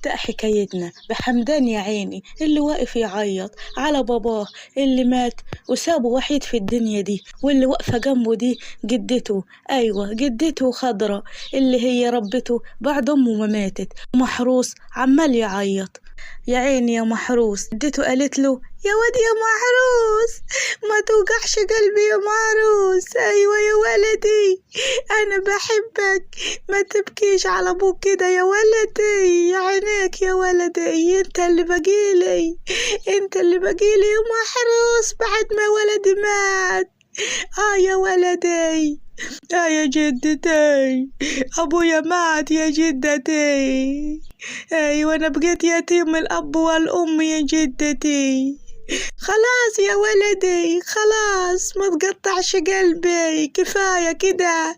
ونبدأ حكايتنا بحمدان يا عيني اللي واقف يعيط على باباه اللي مات وسابه وحيد في الدنيا دي، واللي واقفة جنبه دي جدته، أيوة جدته خضرة اللي هي ربته بعد أمه ما ماتت. محروس عمال يعيط يا عيني يا محروس. جدته قالت له يا واد يا محروس ما توجعش قلبي يا محروس، أيوة يا ولدي أنا بحبك ما تبكيش على أبوك كده يا ولدي، يا عينيك يا ولدي انت اللي بقيلي، انت اللي بقيلي يا محروس بعد ما ولدي مات. يا ولدي يا جدتي أبويا مات يا جدتي، أيوة أنا بقيت يتيم الأب والأم يا جدتي. خلاص يا ولدي خلاص ما تقطعش قلبي كفاية كده،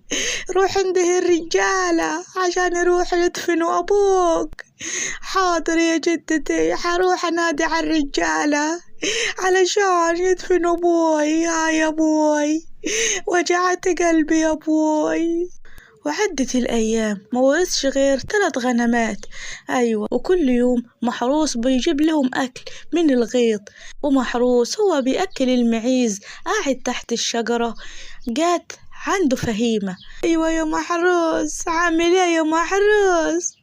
روح عنده الرجالة عشان يروح يدفنوا أبوك. حاضر يا جدتي حروح أنادي على الرجالة علشان يدفنوا أبوي. يا أبوي وجعت قلبي يا أبوي. وعدت الأيام ما ورثش غير 3 غنمات، أيوة، وكل يوم محروس بيجيب لهم أكل من الغيط، ومحروس هو بيأكل المعيز قاعد تحت الشجرة. جات عنده فهيمة. أيوة يا محروس عامل ايه يا محروس؟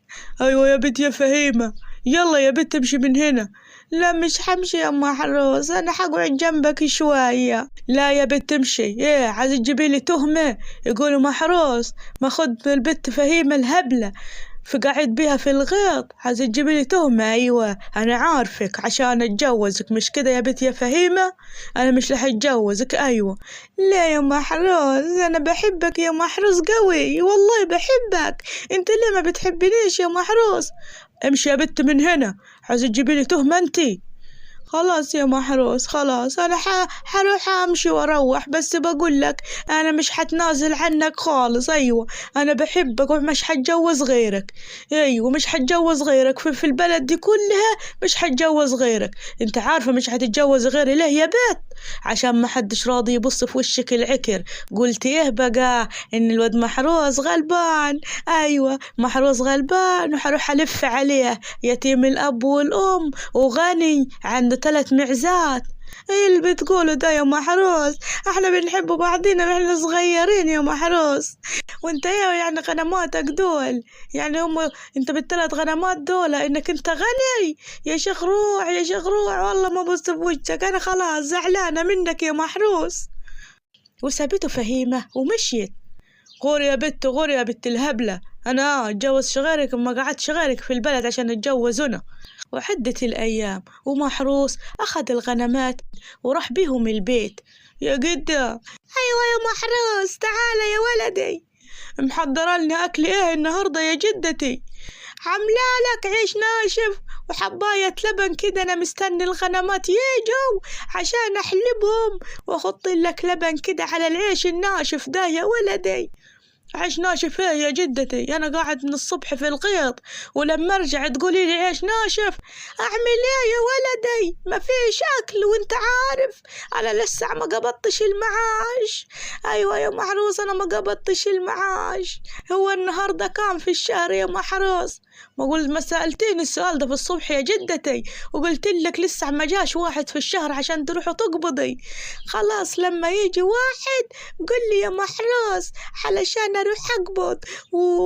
أيوة يا بنت يا فهيمة يلا يا بنت امشي من هنا. لا مش حمشي يا محروس أنا حقعد جنبك شوية. لا يا بنت امشي، ايه عايز تجيبيلي تهمة؟ يقولوا محروس ما خد البت فهيمة الهبلة فقعد بيها في الغيط، عايز تجيبيلي تهمة؟ أيوة أنا عارفك عشان أتجوزك مش كده يا بنت يا فهيمة؟ أنا مش رح أتجوزك. أيوة. لا يا محروس أنا بحبك يا محروس قوي والله بحبك، انت ليه ما بتحبنيش يا محروس؟ امشي يا بنت من هنا، عايز تجيبيلي تهمة انتي؟ خلاص يا محروس خلاص أنا حروح أمشي وأروح، بس بقول لك أنا مش حتنازل عنك خالص. أيوة أنا بحبك ومش حتجوز غيرك، أيوة مش حتجوز غيرك في البلد دي كلها مش حتجوز غيرك. أنت عارفة مش حتتجوز غيري ليه يا بيت؟ عشان ما حدش راضي يبص في وشك العكر. قلت إيه بقى؟ إن الواد محروس غلبان. أيوة محروس غلبان وحروح ألف عليه يتيم الأب والأم وغني عنده 3 معزات. ايه اللي بتقوله ده يا محروس؟ احنا بنحب بعضينا واحنا صغيرين يا محروس، وانت ايه يعني غنماتك دول؟ يعني انت بال3 غنمات دول انك انت غني؟ يا شيخ روح يا شيخ روح والله ما بص بوجهك، انا خلاص زعلانة منك يا محروس. وسابته فهيمة ومشيت. غور يا بت غور يا بت الهبلة، أنا أتجوز شغيرك وما قعدت شغيرك في البلد عشان نتجوزنا. وعدت الأيام ومحروس أخذ الغنمات وراح بيهم البيت. يا جدة. أيوة يا محروس تعالى يا ولدي، محضرة لنا أكل إيه النهاردة يا جدتي؟ عاملة لك عيش ناشف وحباية لبن كده، أنا مستني الغنمات يجوا عشان أحلبهم وأحط لك لبن كده على العيش الناشف ده يا ولدي. عيش ناشف ايه يا جدتي؟ انا قاعد من الصبح في الغيط ولما ارجع تقولي لي عيش ناشف؟ اعمل ايه يا ولدي ما فيش اكل وانت عارف انا لسه ما قبضتش المعاش. ايوه يا محروس انا ما قبضتش المعاش. هو النهارده كام في الشهر يا محروس؟ ما سألتيني السؤال ده في الصبح يا جدتي وقلت لك لسه ما جاش واحد في الشهر عشان تروحوا تقبضي. خلاص لما يجي واحد قل لي يا محروس علشان اروح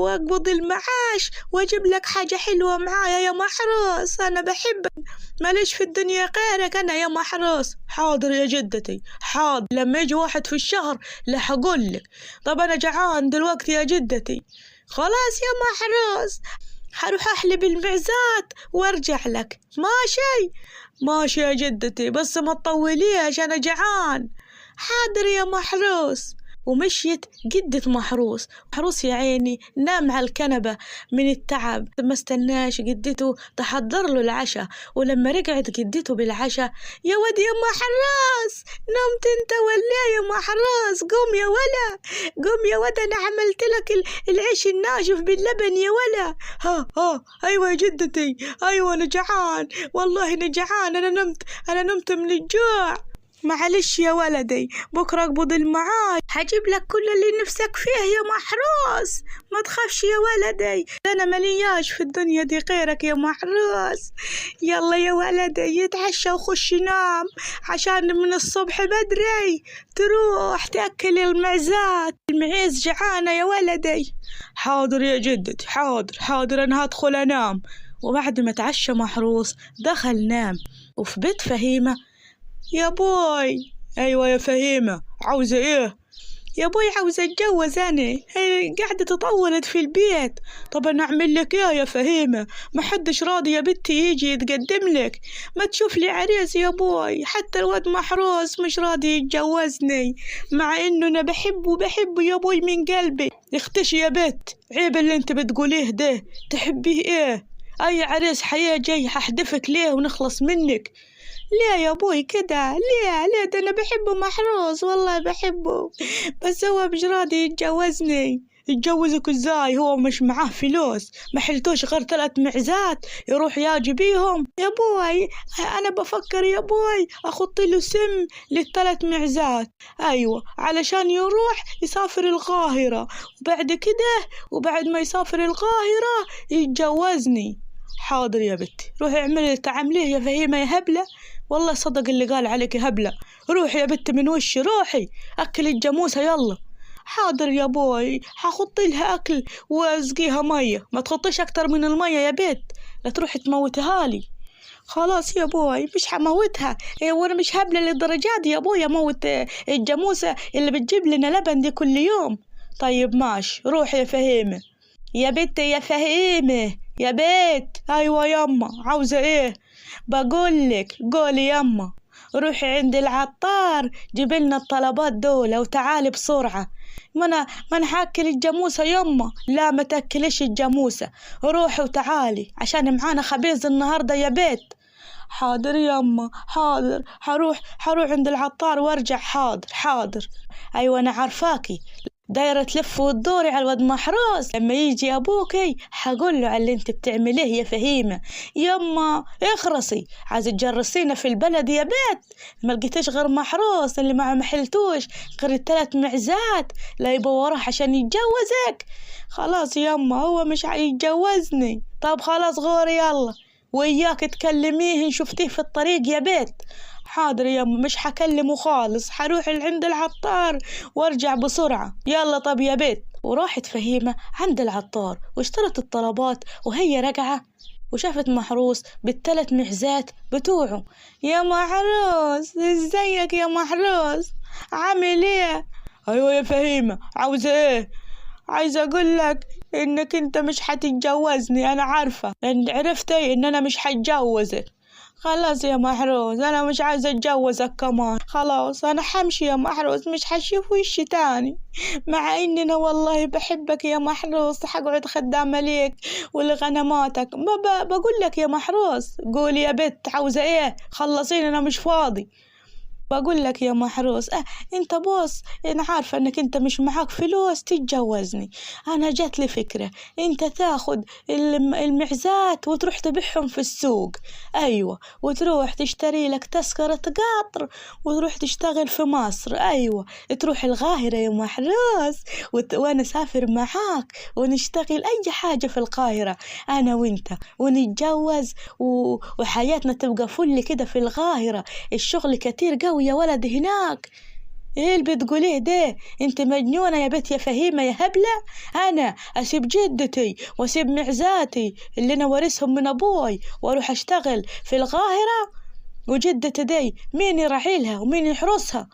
اقبض المعاش واجيب لك حاجة حلوة معايا يا محروس، انا بحبك ماليش في الدنيا غيرك انا يا محروس. حاضر يا جدتي حاضر لما يجي واحد في الشهر لا هقول لك. طب انا جعان دلوقتي يا جدتي. خلاص يا محروس حروح احلب المعزات وارجع لك. ماشي ماشي يا جدتي بس ما تطوليش انا جعان. حاضر يا محروس. ومشيت جدة محروس يا عيني نام على الكنبة من التعب، ما استناش جدته تحضر له العشاء. ولما رجعت جدته بالعشاء يا ود يا محروس نمت انت ولا يا محروس؟ قوم يا ولا قوم يا ود انا عملت لك العيش الناشف باللبن يا ولا. ها ايوه يا جدتي ايوه انا جعان والله انا جعان، انا نمت من الجوع. معلش يا ولدي، بكرة اقبض المعاش حجيب لك كل اللي نفسك فيه يا محروس، ما تخافش يا ولدي، أنا ملياش في الدنيا دي غيرك يا محروس. يلا يا ولدي يتعشى وخش نام عشان من الصبح بدري تروح تأكل المعزات، المعيز جعانة يا ولدي. حاضر يا جدتي، حاضر أنا هدخل أنام. وبعد ما تعشى محروس دخل نام. وفي بيت فهيمة، يا بوي. أيوة يا فهيمة، عاوزة إيه؟ يا بوي عاوزة أتجوز أنا، هي قاعدة تطولت في البيت. طب أنا أعمل لك إيه يا فهيمة؟ ما حدش راضي يا بنتي يجي يتقدم لك، ما تشوف لي عريس يا بوي، حتى الواد محروس مش راضي يتجوزني، مع إنه أنا بحبه يا بوي من قلبي. اختشي يا بت، عيب اللي أنت بتقوليه ده، تحبيه إيه؟ أي عريس حيجي هحدفك ليه ونخلص منك. ليه يا ابوي كده؟ ليه ده انا بحبه محروس، والله بحبه، بس هو مش راضي يتجوزني. يتجوزك ازاي؟ هو مش معاه فلوس، ما حلتوش غير 3 معزات يروح ياجي بيهم يا بوي. انا بفكر يا بوي اخط له سم لل3 معزات، ايوه، علشان يروح يسافر القاهرة، وبعد ما يسافر القاهرة يتجوزني. حاضر يا بنتي، روحي اعملي تعمليه يا فهيمة يا هبلة، والله صدق اللي قال عليك هبلة. روحي يا بت من وشي، روحي أكل الجاموسة يلا. حاضر يا بوي، حخط لها أكل وأسقيها مية، ما تخطيش أكتر من المية يا بت، لا تروحي تموتها لي. خلاص يا بوي مش حموتها، وانا مش هبلة للدرجات دي يا بوي اموت الجاموسة اللي بتجيب لنا لبن دي كل يوم. طيب ماشي، روحي يا فهيمة. يا بت يا فهيمة يا بيت. ايوه يما، عاوزة ايه؟ بقولك قولي يما. روحي عند العطار جيبلنا الطلبات دول وتعالي بسرعة. ما انا حاكل الجاموسة يما. لا ما تاكليش الجاموسة، روحي وتعالي عشان معانا خبيز النهاردة يا بيت. حاضر يما، حاضر، حروح عند العطار وارجع. حاضر. ايوه انا عارفاكي دايرة تلف وتدوري على الواد محروس، لما يجي أبوكي حقول له على اللي انت بتعمليه يا فهيمة. يما اخرسي، عايزة تجرسينا في البلد يا بيت، ما لقيتش غير محروس اللي ما محلتوش غير ال3 معزات لا يبقى وراه عشان يتجوزك. خلاص يما هو مش هيتجوزني. طب خلاص غوري يلا، وإياك تكلميه إن شفتيه في الطريق يا بيت. حاضر يما مش حكلمه خالص، حروح عند العطار وارجع بسرعة. يلا طب يا بيت. وراحت فهيمة عند العطار واشترت الطلبات، وهي راجعة وشافت محروس بال3 معزات بتوعه. يا محروس ازيك يا محروس، عامل ايه؟ ايوه يا فهيمة، عاوزة ايه؟ عايزة اقول لك انك انت مش حتتجوزني، انا عارفة لان عرفتي ان انا مش حتجوزك. خلاص يا محروس انا مش عايزة اتجوزك كمان، خلاص انا حمشي يا محروس، مش حشوف وشي تاني، مع اننا والله بحبك يا محروس، حقعد خدامة ليك ولغنماتك. ما بقول لك يا محروس، قولي يا بت عاوزة ايه، خلصين انا مش فاضي. بقول لك يا محروس انت بص، انا عارفة انك انت مش معاك فلوس تتجوزني، انا جات لي فكرة، انت تاخد المعزات وتروح تبيعهم في السوق، ايوه، وتروح تشتري لك تذكرة قطر وتروح تشتغل في مصر، ايوه، تروح القاهرة يا محروس وانا سافر معاك ونشتغل اي حاجة في القاهرة انا وانت ونتجوز وحياتنا تبقى فل كده في القاهرة، الشغل كتير قوي يا ولد هناك. ايه اللي بتقوليه ده؟ انت مجنونة يا بنت يا فهيمة يا هبلة؟ انا اسيب جدتي واسيب معزاتي اللي انا وارثهم من ابوي واروح اشتغل في القاهرة؟ وجدتي دي مين يراعيلها ومين يحرسها؟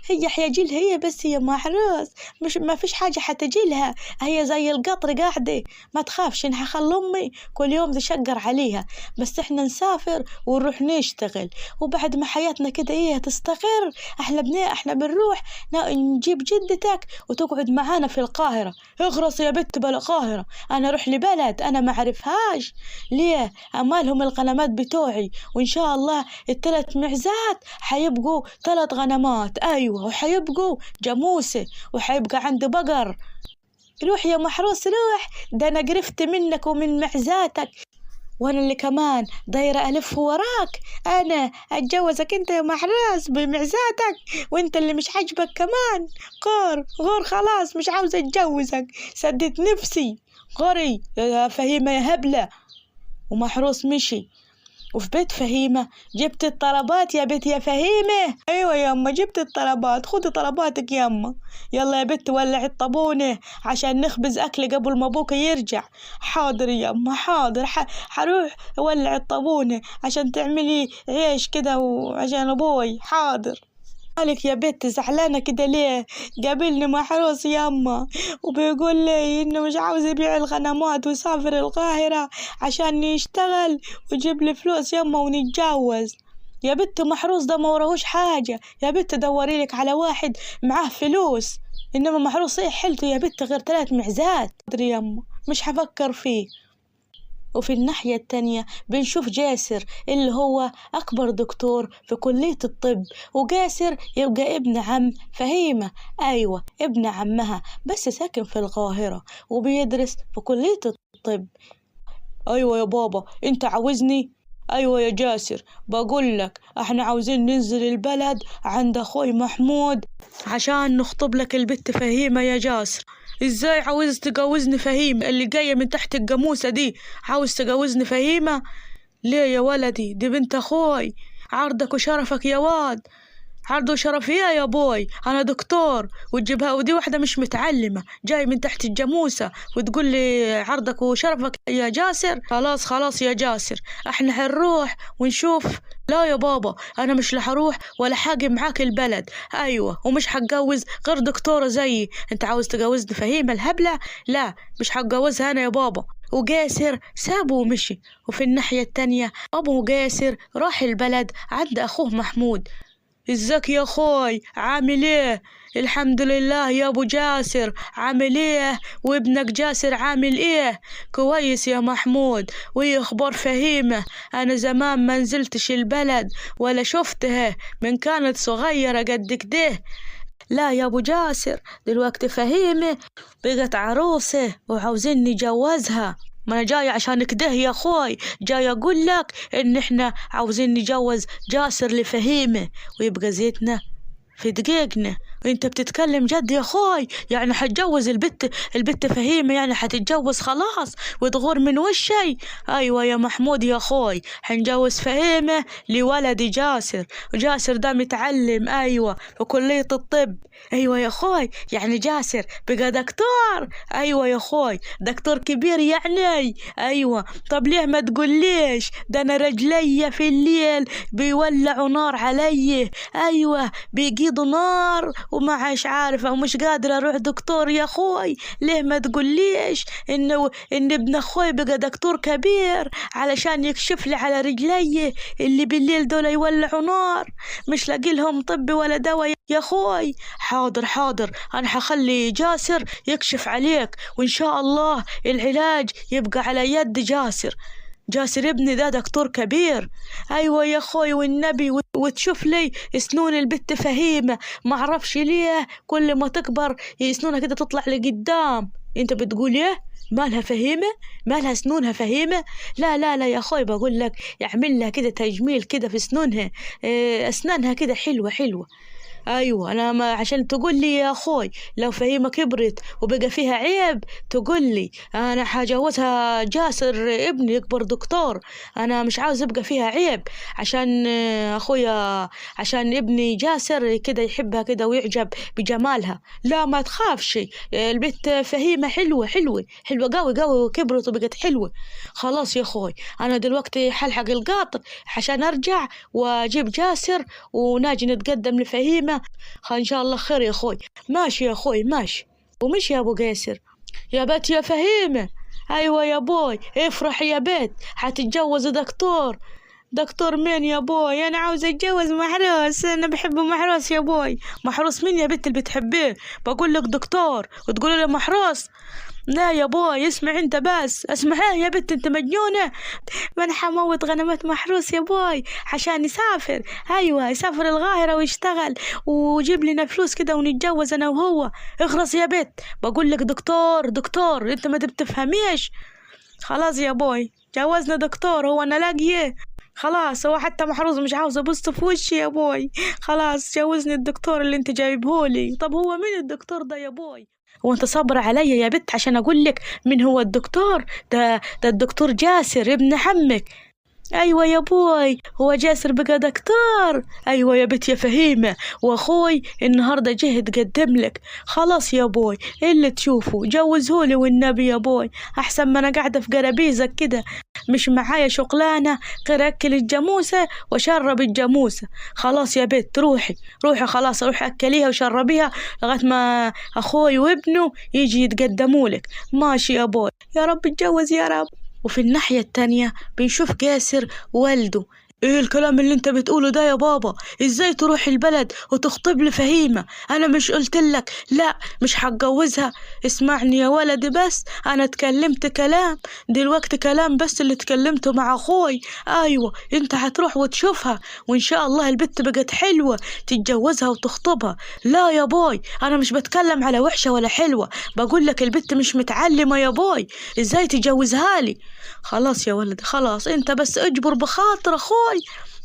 هي حيجيلها هي بس يا محروس، مش ما فيش حاجة حتجيلها، هي زي القطر قاعدة، ما تخافش، انا حخلي امي كل يوم تشقر عليها، بس احنا نسافر ونروح نشتغل، وبعد ما حياتنا كده ايه تستقر احنا بنروح نجيب جدتك وتقعد معانا في القاهرة. اخرس يا بت بلا قاهرة، انا اروح لبلد انا ما اعرفهاش، ليه؟ امالهم الغنمات بتوعي، وان شاء الله ال3 معزات حيبقوا 3 غنمات، ايوه، وحيبقوا جاموسة وحيبقى عندي بقر. روح يا محروس روح، ده انا قرفت منك ومن معزاتك. وانا اللي كمان دايرة الف وراك، انا اتجوزك انت يا محروس بمعزاتك، وانت اللي مش عاجبك كمان. غور غور خلاص مش عاوزة اتجوزك، سدت نفسي. غوري يا فهيمة يا هبلة. ومحروس مشي. وفي بيت فهيمة، جبت الطلبات يا بنت يا فهيمة؟ ايوه يما جبت الطلبات، خدي طلباتك يما. يلا يا بنت ولعي الطابونة عشان نخبز اكل قبل ما ابوك يرجع. حاضر يما حاضر، حروح اولع الطابونة عشان تعملي عيش كده وعشان ابوي. حاضر. مالك يا بنت زعلانة كده ليه؟ قابلني محروس يما وبيقول لي إنه مش عاوز يبيع الغنمات ويسافر القاهرة عشان يشتغل ويجيب لي فلوس يما ونتجوز. يا بنت محروس ده ما وراهوش حاجة، يا بنت دوري لك على واحد معاه فلوس، إنما محروس إيه حيلته يا بنت غير 3 معزات. أدري يما مش هفكر فيه. وفي الناحية التانية بنشوف جاسر اللي هو أكبر دكتور في كلية الطب، وجاسر يبقى ابن عم فهيمة. أيوة ابن عمها بس ساكن في القاهرة وبيدرس في كلية الطب. أيوة يا بابا أنت عاوزني؟ أيوة يا جاسر بقولك احنا عاوزين ننزل البلد عند أخوي محمود عشان نخطب لك البت فهيمة يا جاسر. ازاي عاوز تجوزني فهيمة اللي جاية من تحت الجاموسة دي؟ عاوز تجوزني فهيمة؟ ليه يا ولدي؟ دي بنت أخوي، عرضك وشرفك يا واد. عرض وشرف يا بوي، أنا دكتور وتجيبها ودي واحدة مش متعلمة جاي من تحت الجاموسة وتقول لي عرضك وشرفك يا جاسر؟ خلاص خلاص يا جاسر احنا هنروح ونشوف. لا يا بابا أنا مش لحروح ولا حاجة معاك البلد. أيوة ومش هتجوز غير دكتورة زيي. أنت عاوز تجوزني فهيمة الهبلة؟ لا مش هتجوزها أنا يا بابا. وجاسر سابه ومشي. وفي الناحية التانية أبو جاسر راح البلد عند أخوه محمود. ازيك يا اخوي عامل ايه؟ الحمد لله يا ابو جاسر، عامل ايه؟ وابنك جاسر عامل ايه؟ كويس يا محمود. وايه اخبار فهيمة؟ انا زمان ما نزلتش البلد ولا شفتها من كانت صغيرة قد كده. لا يا ابو جاسر دلوقتي فهيمة بقت عروسة وعاوزين نجوزها. ما انا جاي عشان كده يا اخوي، جاي اقول لك ان احنا عاوزين نجوز جاسر لفهيمة ويبقى زيتنا في دقيقنا. انت بتتكلم جد يا اخوي؟ يعني حتجوز البت فهيمة؟ يعني حتتجوز خلاص وتغور من وشي؟ ايوه يا محمود يا اخوي حنجوز فهيمة لولدي جاسر، وجاسر ده متعلم ايوه في كلية الطب. ايوه يا اخوي يعني جاسر بقى دكتور؟ ايوه يا اخوي دكتور كبير يعني. ايوه طب ليه ما تقوليش؟ ده انا رجلي في الليل بيولعوا نار علي، ايوه بيقيدوا نار وما عايش عارفة ومش قادرة اروح دكتور يا اخوي. ليه ما تقوليش ان ابن اخوي بقى دكتور كبير علشان يكشف لي على رجلي اللي بالليل دول يولعوا نار مش لاقي لهم طب ولا دواء يا اخوي. حاضر حاضر انا حخلي جاسر يكشف عليك وان شاء الله العلاج يبقى على يد جاسر. جاسر ابني ده دكتور كبير. ايوه يا اخوي والنبي وتشوف لي سنون البت فهيمة، معرفش ليه كل ما تكبر سنونها كده تطلع لقدام. انت بتقول ايه؟ مالها فهيمة؟ مالها سنونها فهيمة؟ لا لا لا يا اخوي بقول لك يعمل لها كده تجميل كده في سنونها، اسنانها كده حلوة حلوة. ايوه انا ما عشان تقول لي يا اخوي لو فهيمة كبرت وبقى فيها عيب تقول لي انا حجوزها جاسر ابني يكبر دكتور. انا مش عاوز يبقى فيها عيب عشان اخويا، عشان ابني جاسر كده يحبها كده ويعجب بجمالها. لا ما تخافش البنت فهيمة حلوة حلوة حلوة قوي قوي وكبرت وبقت حلوة. خلاص يا اخوي انا دلوقتي حلحق القطر عشان ارجع واجيب جاسر وناجي نتقدم لفهيمة. ان شاء الله خير يا اخوي. ماشي يا اخوي ماشي. ومشي يا ابو قاسر. يا بيت يا فهيمة. ايوه يا بوي افرح يا بيت حتتجوز دكتور. دكتور مين يا بوي؟ انا عاوزة اتجوز محروس، انا بحب محروس يا بوي. محروس مين يا بنت اللي بتحبيه؟ بقول لك دكتور وتقولي لي محروس؟ لا يا بوي اسمع انت بس. اسمع يا بنت انت مجنونة؟ ما انا حموت غنمات محروس يا بوي عشان يسافر. ايوه يسافر القاهرة ويشتغل ويجيب لنا فلوس كده ونتجوز انا وهو. اخرس يا بنت بقول لك دكتور دكتور انت ما تفهميش. خلاص يا بوي جوزني دكتور، هو انا لاقيه؟ خلاص هو حتى محروس مش عاوز ابص في وشي يا بوي، خلاص جوزني الدكتور اللي انت جايبهولي. طب هو مين الدكتور ده يا بوي؟ هو انت صبر عليا يا بنت عشان اقول لك مين هو الدكتور ده الدكتور جاسر ابن عمك. ايوه يا بوي، هو جاسر بقى دكتور. ايوه يا بنت يا فهيمة، واخوي النهارده جه يتقدم لك. خلاص يا بوي، اللي تشوفه جوزهولي والنبي يا بوي، احسن ما انا قاعده في قرابيزك كده مش معايا شغلانه غير اكل الجاموسه وشرب الجاموسه. خلاص يا بنت روحي روحي، خلاص روحي اكليها وشربيها لغايه ما اخوي وابنه يجي يتقدمولك. ماشي يا بوي، يا رب اتجوز يا رب. وفي الناحية التانية بنشوف جاسر والده. ايه الكلام اللي انت بتقوله ده يا بابا؟ ازاي تروح البلد وتخطب لي فهيمة؟ انا مش قلتلك لا مش هتجوزها؟ اسمعني يا ولدي، بس انا اتكلمت كلام دلوقتي، كلام بس اللي اتكلمته مع اخوي. ايوه انت هتروح وتشوفها وان شاء الله البت بقت حلوة تتجوزها وتخطبها. لا يا باي، انا مش بتكلم على وحشة ولا حلوة، بقولك البت مش متعلمة يا باي، ازاي تجوزها لي؟ خلاص يا ولد خلاص، انت بس اجبر بخاطر اخوي.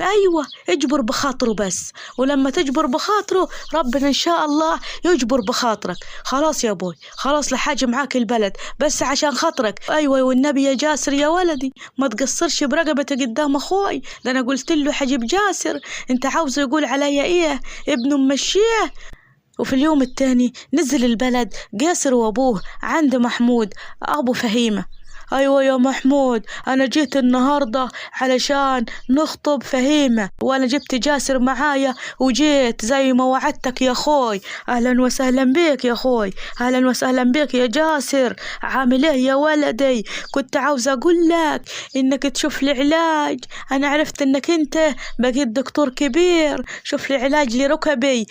ايوه اجبر بخاطره بس، ولما تجبر بخاطره ربنا ان شاء الله يجبر بخاطرك. خلاص يا بوي خلاص، لحاجة معاك البلد بس عشان خاطرك. ايوه والنبي يا جاسر يا ولدي ما تقصرش برقبتي قدام اخوي، ده انا قلت له حجيب جاسر، انت عاوزه يقول عليا ايه؟ ابنه ممشيه. وفي اليوم التاني نزل البلد جاسر وابوه عند محمود ابو فهيمة. ايوه يا محمود، انا جيت النهارده علشان نخطب فهيمة، وانا جبت جاسر معايا وجيت زي ما وعدتك يا اخوي. اهلا وسهلا بيك يا اخوي، اهلا وسهلا بيك يا جاسر. عامل ايه يا ولدي؟ كنت عاوز اقول لك انك تشوف لي علاج، انا عرفت انك انت بقيت دكتور كبير، شوف لي علاج لركبي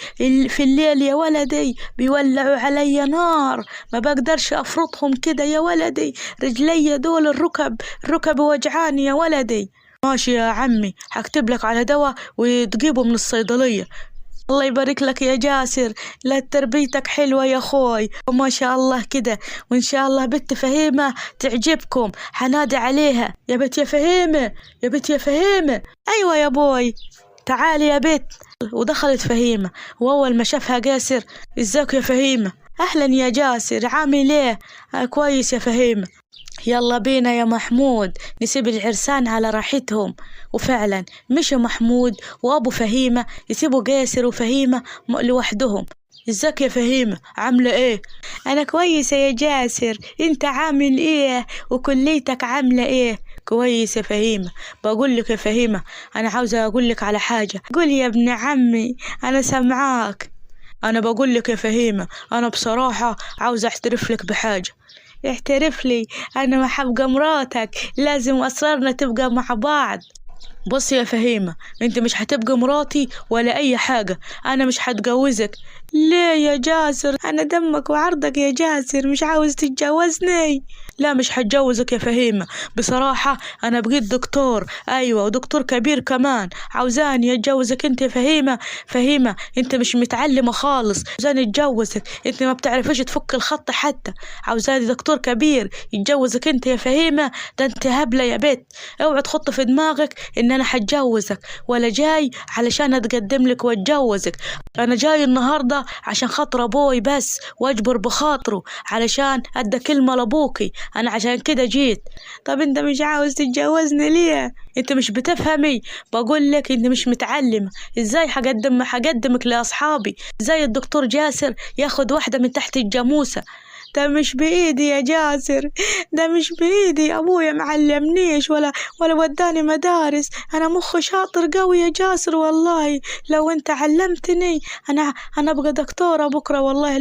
في الليل يا ولدي بيولعوا علي نار، ما بقدرش افرطهم كده يا ولدي، رجلي دول الركب وجعاني يا ولدي. ماشي يا عمي، هكتب لك على دواء وتجيبه من الصيدلية. الله يبارك لك يا جاسر، لا تربيتك حلوة يا خوي وما شاء الله كده، وإن شاء الله بنت فهيمة تعجبكم، حنادي عليها يا بنت يا فهيمة، يا بنت يا فهيمة. أيوة يا بوي تعالي يا بنت. ودخلت فهيمة، وأول ما شافها جاسر ازيك يا فهيمة؟ أهلا يا جاسر، عامل ايه؟ كويس يا فهيمة. يلا بينا يا محمود نسيب العرسان على راحتهم. وفعلا مشى محمود وأبو فهيمة يسيبوا جاسر وفهيمة لوحدهم. ازيك يا فهيمة عاملة ايه؟ أنا كويسة يا جاسر، انت عامل ايه؟ وكليتك عاملة ايه؟ كويس يا فهيمة. بقول لك يا فهيمة، أنا عاوزة أقول لك على حاجة. قول يا ابن عمي أنا سامعاك. أنا بقول لك يا فهيمة، أنا بصراحة عاوزة أحترف لك بحاجة. اعترف لي، أنا ما حبقى مراتك، لازم أسرارنا تبقى مع بعض. بص يا فهيمة، انت مش هتبقى مراتي ولا اي حاجة، انا مش هتجوزك. ليه يا جاسر؟ انا دمك وعرضك يا جاسر، مش عاوز تتجوزني؟ لا مش هتجوزك يا فهيمة، بصراحة انا بقيت دكتور، ايوه ودكتور كبير كمان، عاوزاني اتجوزك انت يا فهيمة. فهيمة انت مش متعلمة خالص، عاوزاني اتجوزك، انت ما بتعرفيش تفك الخط حتى، عاوزاني دكتور كبير يتجوزك انت يا فهيمة. ده انت هبلة يا بيت، اوعى تحط في دماغك ان انا هتجوزك، ولا جاي علشان اتقدم لك واتجوزك، انا جاي النهارده عشان خاطر ابوي بس واجبر بخاطره علشان ادى كلمه لابوكي، انا عشان كده جيت. طب انت مش عاوز تتجوزني ليه؟ انت مش بتفهمي، بقول لك انت مش متعلمه، ازاي هقدمك لاصحابي؟ ازاي الدكتور جاسر ياخد واحده من تحت الجاموسه؟ ده مش بإيدي يا جاسر، ده مش بإيدي، أبويا معلمنيش ولا وداني مدارس، أنا مخي شاطر قوي يا جاسر والله، لو أنت علمتني أنا أبقى دكتورة بكرة والله،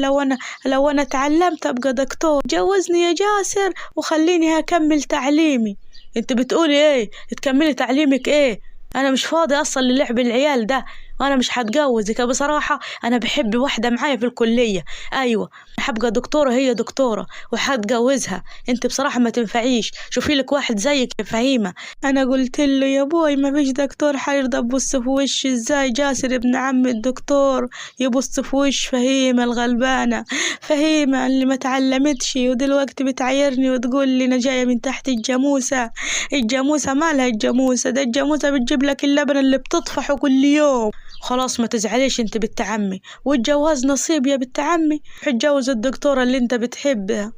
لو أنا تعلمت أبقى دكتور. جوزني يا جاسر وخليني أكمل تعليمي. أنت بتقولي إيه؟ تكملي تعليمك إيه؟ أنا مش فاضي أصلا للعب العيال ده، وأنا مش هتجوزك بصراحة. أنا بحب واحدة معايا في الكلية، أيوة حبقى دكتورة، هي دكتورة وحتجوزها. انت بصراحة ما تنفعيش، شوفي لك واحد زيك يا فهيمة. أنا قلت له يا بوي ما فيش دكتور حيرضى يبص في وشي، ازاي جاسر ابن عم الدكتور يبص في وش فهيمة الغلبانة، فهيمة اللي ما تعلمتش ودلوقتي بتعايرني وتقول لي أنا جاية من تحت الجاموسة. الجاموسة مالها الجاموسة؟ ده الجاموسة بتجيب لك اللبن اللي بتطفحه كل يوم. خلاص ما تزعليش انت بنت عمي، والجواز نصيب يا بنت عمي، حتجوز الدكتورة اللي انت بتحبها.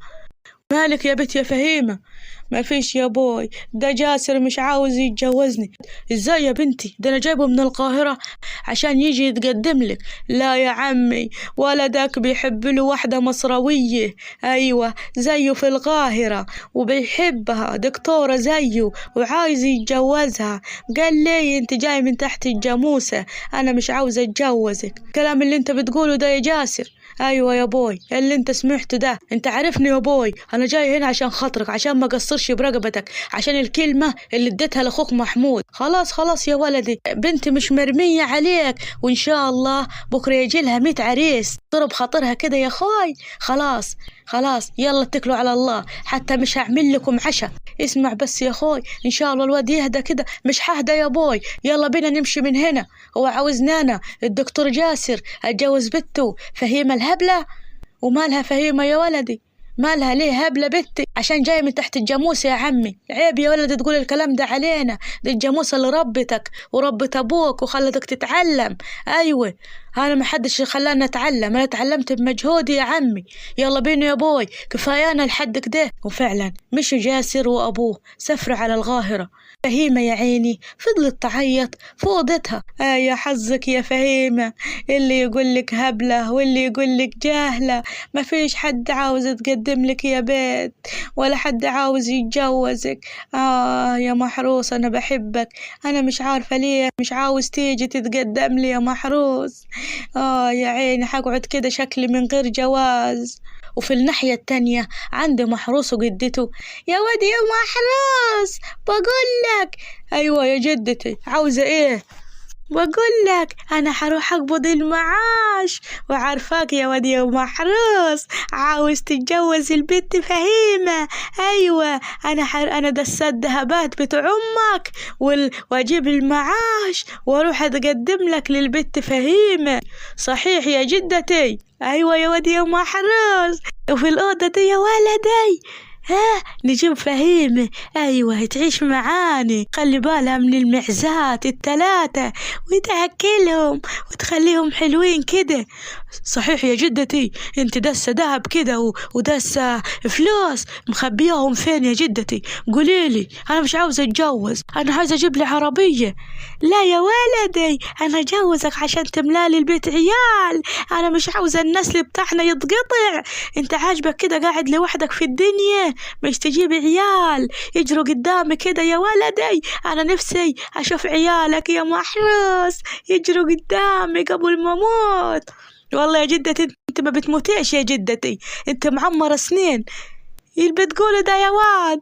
مالك يا بنت يا فهيمة؟ ما فيش يا بوي، ده جاسر مش عاوز يتجوزني. ازاي يا بنتي؟ ده انا جايبه من القاهرة عشان يجي يتقدم لك. لا يا عمي، ولدك بيحب له واحدة مصروية، ايوه زيه في القاهرة وبيحبها دكتورة زيه وعايز يتجوزها. قال لي انت جاي من تحت الجاموسة، انا مش عاوز اتجوزك. الكلام اللي انت بتقوله ده يا جاسر؟ ايوه يا بوي اللي انت سمعته ده. انت عارفني يا بوي، انا جاي هنا عشان خاطرك، عشان ما قصرش برقبتك، عشان الكلمة اللي اديتها لاخوك محمود. خلاص خلاص يا ولدي، بنتي مش مرمية عليك، وان شاء الله بكرة يجي لها 100 عريس ضرب خاطرها كده يا اخوي. خلاص خلاص يلا اتكلوا على الله، حتى مش هعمل لكم عشاء. اسمع بس يا اخوي، ان شاء الله الواد يهدى كده. مش ههدى يا بوي، يلا بينا نمشي من هنا. هو عاوزني انا الدكتور جاسر اتجوز بنته فهيمة الهبلة؟ ومالها فهيمة يا ولدي؟ مالها ليه هبلة بنتي عشان جاية من تحت الجاموسة؟ يا عمي عيب يا ولد تقول الكلام ده علينا، دي الجاموسة اللي ربتك وربت أبوك وخلتك تتعلم. أيوة أنا ما حدش خلاني أتعلم، أنا تعلمت بمجهودي يا عمي. يلا بينا يا بوي، كفايانا لحد كده. وفعلا مشوا جاسر وأبوه سافروا على القاهرة. فهيمة يا عيني فضلت تعيط في أوضتها. يا حظك يا فهيمة، اللي يقولك هبلة واللي يقولك جاهلة، ما فيش حد عاوز يتقدم لك يا بيت، ولا حد عاوز يتجوزك. يا محروس أنا بحبك، أنا مش عارفة ليه مش عاوز تيجي تتقدم لي يا محروس. يا عيني حقعد كده شكلي من غير جواز. وفي الناحية التانية عند محروس وجدته. يا واد يا محروس بقولك. أيوة يا جدتي عاوزة إيه؟ بقولك أنا حروح أقبض المعاش، وعارفاك يا واد يا محروس عاوز تتجوز البنت فهيمة. أيوة أنا دسات دهبات بتوع أمك وأجيب المعاش وأروح أتقدم لك للبنت فهيمة. صحيح يا جدتي؟ أيوة يا واد يا محروس. وفي الأوضة دي يا ولدي نجيب فهيمة، أيوة تعيش معاني، خلي بالها من المعزات الثلاثة وتأكلهم وتخليهم حلوين كده. صحيح يا جدتي؟ انت دسة دهب كده ودسة فلوس مخبيهم فين يا جدتي؟ قوليلي أنا مش عاوزة أتجوز، أنا عاوزة أجيب لي عربية. لا يا ولدي أنا أجوزك عشان تملالي البيت عيال، أنا مش عاوزة النسل بتاعنا يتقطع. انت عاجبك كده قاعد لوحدك في الدنيا، مش تجيب عيال يجروا قدامي كده يا ولدي؟ أنا نفسي أشوف عيالك يا محروس يجروا قدامي قبل ما أموت. والله يا جدتي انت ما بتموتيش يا جدتي، انت معمرة سنين. اللي بتقوله ده يا واد؟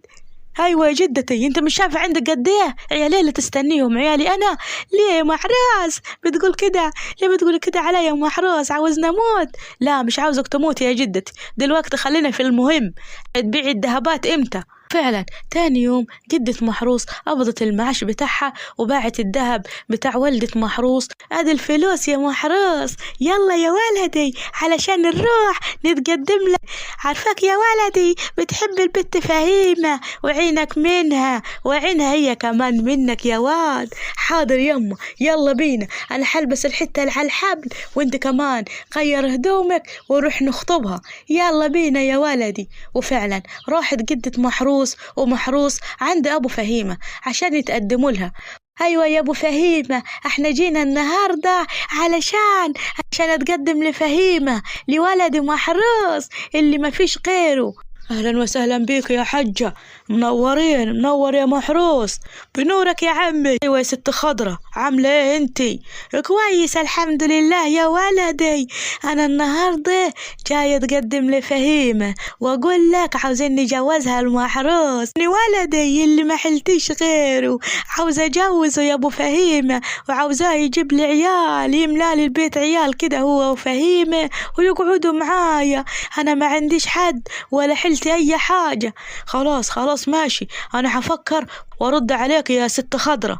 ايوه يا جدتي، انت مش شايفه عندك قد ايه عيالي اللي تستنيهم؟ عيالي انا؟ ليه يا محروس بتقول كده؟ ليه بتقول كده عليا يا محروس؟ عاوزني اموت؟ لا مش عاوزك تموت يا جدتي، دلوقتي خلينا في المهم. تبيعي الذهبات امتى؟ فعلا تاني يوم جدة محروس قبضت المعاش بتاعها وباعت الذهب بتاع والدة محروس. ادي الفلوس يا محروس، يلا يا ولدي علشان نروح نتقدم لك. عارفاك يا ولدي بتحب البت فهيمة وعينك منها وعينها هي كمان منك يا واد. حاضر يما يلا بينا، انا حلبس الحتة اللي على الحبل وانت كمان غير هدومك وروح نخطبها. يلا بينا يا ولدي. وفعلا راحت جدة محروس ومحروس عند أبو فهيمة عشان يتقدموا لها. أيوة يا أبو فهيمة احنا جينا النهاردة عشان أتقدم لفهيمة لولد محروس اللي ما فيش غيره. أهلا وسهلا بيك يا حجة، منورين، منور يا محروس. بنورك يا عمي. أيوة يا ست خضرة، عاملة إيه إنتي؟ كويس الحمد لله يا ولدي. أنا النهاردة جاي أتقدم لفهيمة وأقول لك عاوزين نجوزها المحروس. ولدي اللي ما حلتيش غيره، عاوزة أجوزه يا أبو فهيمة، وعاوزاه يجيب لي عيال، يملالي البيت عيال كده هو وفهيمة ويقعدوا معايا. أنا ما عنديش حد ولا حلتي أي حاجة. خلاص خلاص ماشي، أنا حفكر وأرد عليك يا ست خضرة.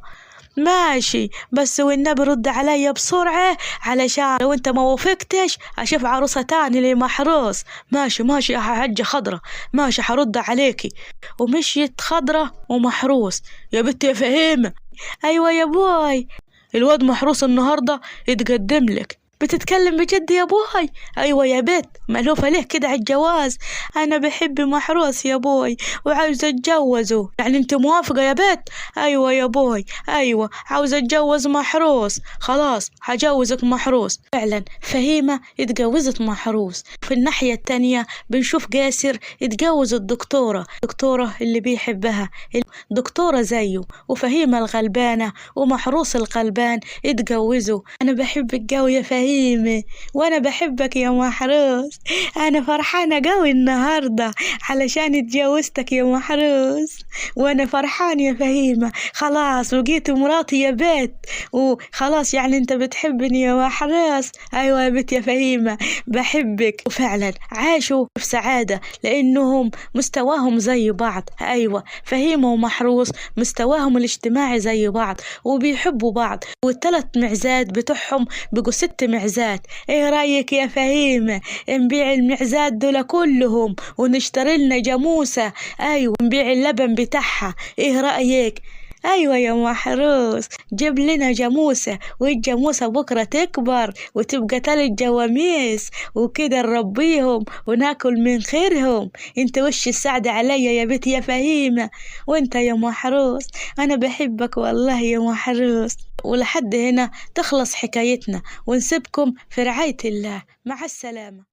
ماشي، بس والنبي رد عليا بسرعة علشان لو انت ما وافقتش اشوف عروسة تاني لمحروس. ماشي ماشي يا حجة خضرة، ماشي حرد عليكي. ومشيت خضرة ومحروس. يا بنت يا فهيمة. ايوه يا بوي. الواد محروس النهاردة يتقدم لك. بتتكلم بجد يا بوي؟ ايوه يا بت، مألوفة ليه كده على الجواز؟ انا بحب محروس يا بوي وعاوزة اتجوزه. يعني انت موافقة يا بت؟ ايوه يا بوي، ايوه عاوزة اتجوز محروس. خلاص حجوزك محروس. فعلا فهيمة اتجوزت محروس. في الناحية التانية بنشوف قاسر اتجوز الدكتورة اللي بيحبها، دكتورة زيه. وفهيمة الغلبانة ومحروس الغلبان اتجوزوا. أنا بحبك قوي يا فهيمة، وأنا بحبك يا محروس. أنا فرحانة قوي النهاردة علشان اتجوزتك يا محروس، وأنا فرحان يا فهيمة. خلاص وجيت مراتي يا بيت، وخلاص يعني أنت بتحبني يا محروس. أيوة يا بيت يا فهيمة بحبك. وفعلا عاشوا في سعادة لأنهم مستواهم زي بعض. أيوة فهيمة ومحروس مستواهم الاجتماعي زي بعض وبيحبوا بعض، والثلاث معزات بتوعهم بقوا 6 معزات. ايه رأيك يا فهيمة نبيع المعزات دول كلهم ونشتري لنا جاموسة؟ ايوه نبيع اللبن بتاعها، ايه رأيك؟ ايوه يا محروس جيب لنا جاموسة، والجاموسة بكرة تكبر وتبقى 3 جواميس وكده نربيهم وناكل من خيرهم. انت وش السعد عليا يا بنت يا فهيمة. وانت يا محروس انا بحبك والله يا محروس. ولحد هنا تخلص حكايتنا ونسيبكم في رعاية الله. مع السلامة.